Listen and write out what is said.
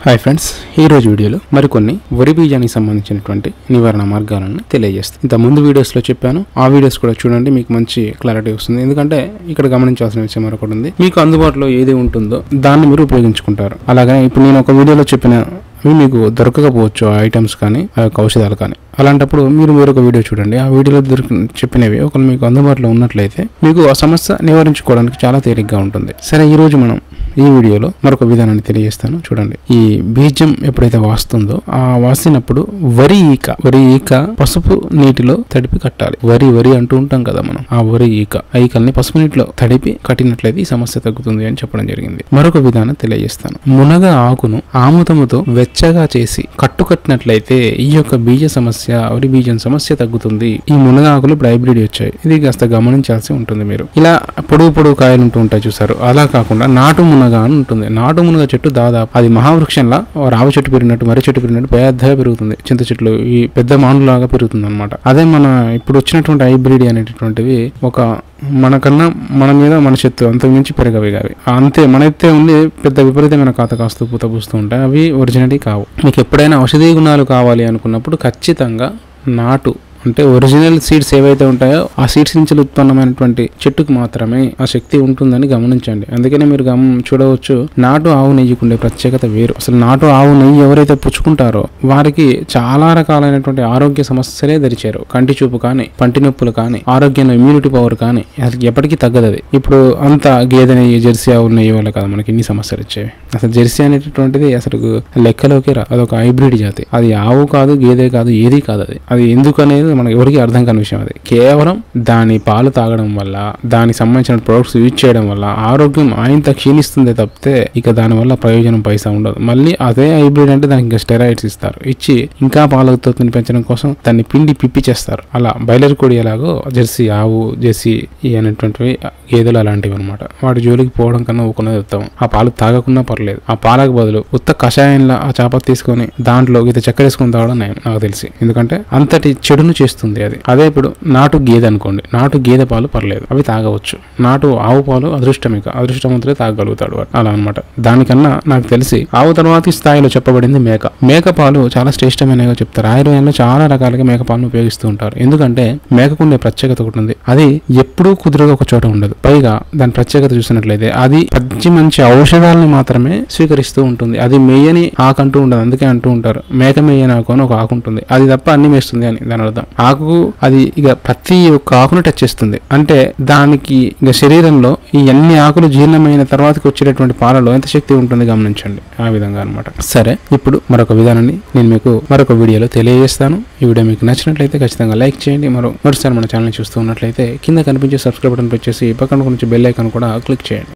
Hi friends, ఈ రోజు వీడియోలో మరికొన్ని వరి బీజానికి సంబంధించినటువంటి నివారణ మార్గాలను తెలియజేస్తాను. ఇంత ముందు వీడియోస్లో చెప్పాను, ఆ వీడియోస్ కూడా చూడండి, మీకు మంచి క్లారిటీ వస్తుంది. ఎందుకంటే ఇక్కడ గమనించాల్సిన విషయం మరొకటి ఉంది. మీకు అందుబాటులో ఏది ఉంటుందో దాన్ని మీరు ఉపయోగించుకుంటారు. అలాగే ఇప్పుడు నేను ఒక వీడియోలో చెప్పిన మీకు దొరకకపోవచ్చు ఆ ఐటమ్స్ కానీ ఆ యొక్క ఔషధాలు కానీ. అలాంటప్పుడు మీరు వేరొక వీడియో చూడండి. ఆ వీడియోలో చెప్పినవి ఒకరు మీకు అందుబాటులో ఉన్నట్లయితే మీకు ఆ సమస్య నివారించుకోవడానికి చాలా తేలిగ్గా ఉంటుంది. సరే, ఈ రోజు మనం ఈ వీడియోలో మరొక విధానాన్ని తెలియజేస్తాను. చూడండి, ఈ బీజం ఎప్పుడైతే వాస్తుందో ఆ వాసినప్పుడు వరి ఈక పసుపు నీటిలో తడిపి కట్టాలి. వరి అంటూ ఉంటాం కదా మనం. ఆ వరి ఈకల్ని పసుపు నీటిలో తడిపి కట్టినట్లయితే ఈ సమస్య తగ్గుతుంది అని చెప్పడం జరిగింది. మరొక విధానం తెలియజేస్తాను. మునగ ఆకును ఆముదముతో వెచ్చగా చేసి కట్టినట్లయితే ఈ యొక్క బీజ సమస్య, వరి బీజం సమస్య తగ్గుతుంది. ఈ మునగ ఆకులు ఇప్పుడు హైబ్రిడ్ వచ్చాయి. ఇది కాస్త గమనించాల్సి ఉంటుంది. మీరు ఇలా పొడుగు కాయలు ఉంటూ ఉంటాయి చూసారు, అలా కాకుండా నాటు మునగ అని ఉంటుంది. నాటు మునగ చెట్టు దాదాపు అది మహావృక్షంలా రావి చెట్టు పెరిగినట్టు, మర్రి చెట్టు పెరిగినట్టు పెద్దగా పెరుగుతుంది. చింత చెట్లు ఈ పెద్ద మానులాగా పెరుగుతుంది అనమాట. అదే మన ఇప్పుడు వచ్చినటువంటి హైబ్రిడ్ అనేటటువంటివి ఒక మనకన్నా మన మీద మన చెట్టు అంతకు మించి పెరగవి అవి అంతే. మన ఎత్తే ఉండి పెద్ద విపరీతమైన కాత కాస్తూ పూత పూస్తూ ఉంటాయి. అవి ఒరిజినల్ కావు. మీకు ఎప్పుడైనా ఔషధీ గుణాలు కావాలి అనుకున్నప్పుడు ఖచ్చితంగా నాటు అంటే ఒరిజినల్ సీడ్స్ ఏవైతే ఉంటాయో ఆ సీడ్స్ నుంచి ఉత్పన్నమైనటువంటి చెట్టుకు మాత్రమే ఆ శక్తి ఉంటుందని గమనించండి. అందుకనే మీరు చూడవచ్చు, నాటు ఆవు నెయ్యికుండే ప్రత్యేకత వేరు. అసలు నాటు ఆవు నెయ్యి ఎవరైతే పుచ్చుకుంటారో వారికి చాలా రకాలైనటువంటి ఆరోగ్య సమస్యలే దరిచారు. కంటి చూపు కానీ, పంటి నొప్పులు కానీ, ఆరోగ్యంలో ఇమ్యూనిటీ పవర్ కానీ అసలు ఎప్పటికీ తగ్గదు. ఇప్పుడు అంత గేదె నెయ్యి, జెర్సీ ఆవు నెయ్యి వల్ల కదా మనకి ఇన్ని సమస్యలు వచ్చేవి. అసలు జెర్సీ అనేటటువంటిది అసలు లెక్కలోకి రా. అదొక హైబ్రిడ్ జాతి. అది ఆవు కాదు, గేదె కాదు, ఏది కాదు. అది ఎందుకు అనేది మనకి ఎవరికి అర్థం కాని విషయం. అది కేవలం దాని పాలు తాగడం వల్ల, దానికి సంబంధించిన ప్రొడక్ట్స్ యూజ్ చేయడం వల్ల ఆరోగ్యం ఆయంత క్షీణిస్తుందే తప్పితే ఇక దానివల్ల ప్రయోజనం పైసా ఉండదు. మళ్ళీ అదే హైబ్రిడ్ అంటే దానికి ఇంకా స్టెరాయిడ్స్ ఇస్తారు. ఇచ్చి ఇంకా పాల ఉత్పత్తిని పెంచడం కోసం దాన్ని పిండి పిప్పి చేస్తారు. అలా బయలర్ కోడి ఎలాగో జెర్సీ ఆవు, జెర్సీ అనేటువంటివి గేదెలు అలాంటివి అనమాట. వాటి జోలికి పోవడం కన్నా ఊకున్నది ఉత్తమం. ఆ పాలు తాగకున్నా పర్లేదు. ఆ పాలకు బదులు ఉత్త కషాయంలో ఆ చాప తీసుకొని దాంట్లో గీత చక్కెర వేసుకొని తాగడం నాకు తెలిసి. ఎందుకంటే అంతటి చెడును చేస్తుంది అది. అదే ఇప్పుడు నాటు గేదె అనుకోండి, నాటు గేదె పాలు పర్లేదు, అవి తాగవచ్చు. నాటు ఆవు పాలు అదృష్టవంతులే తాగలుగుతాడు అలా అనమాట. దానికన్నా నాకు తెలిసి ఆవు తర్వాతి స్థాయిలో చెప్పబడింది మేక పాలు చాలా శ్రేష్టమైనగా చెప్తారు. ఆయుర్వేదంలో చాలా రకాలుగా మేక పాలను ఉపయోగిస్తూ ఉంటారు. ఎందుకంటే మేకకుండే ప్రత్యేకత ఒకటి ఉంది. అది ఎప్పుడూ కుదురుగా ఒక చోట ఉండదు. పైగా దాని ప్రత్యేకత చూసినట్లయితే అది మంచి ఔషధాలను మాత్రమే స్వీకరిస్తూ ఉంటుంది. అది మేయని ఆకు అంటూ ఉండదు. అందుకే అంటూ ఉంటారు మేక మేయని ఆకు అని ఒక ఆకు ఉంటుంది. అది తప్ప అన్ని మేస్తుంది అని దాని అర్థం. ఆకు అది ఇక ప్రతి ఒక్క ఆకును టచ్ చేస్తుంది. అంటే దానికి ఇక శరీరంలో ఈ అన్ని ఆకులు జీర్ణమైన తర్వాతకి వచ్చేటటువంటి పాలలో ఎంత శక్తి ఉంటుంది గమనించండి. ఆ విధంగా అనమాట. సరే, ఇప్పుడు మరొక విధానాన్ని నేను మీకు మరొక వీడియోలో తెలియజేస్తాను. ఈ వీడియో మీకు నచ్చినట్లయితే ఖచ్చితంగా లైక్ చేయండి. మరోసారి మన ఛానల్ చూస్తూ ఉన్నట్లయితే కింద కనిపించే సబ్స్క్రైబ్ బటన్ ప్రెస్ చేసి పక్కన నుంచి బెల్ ఐకాన్ కూడా క్లిక్ చేయండి.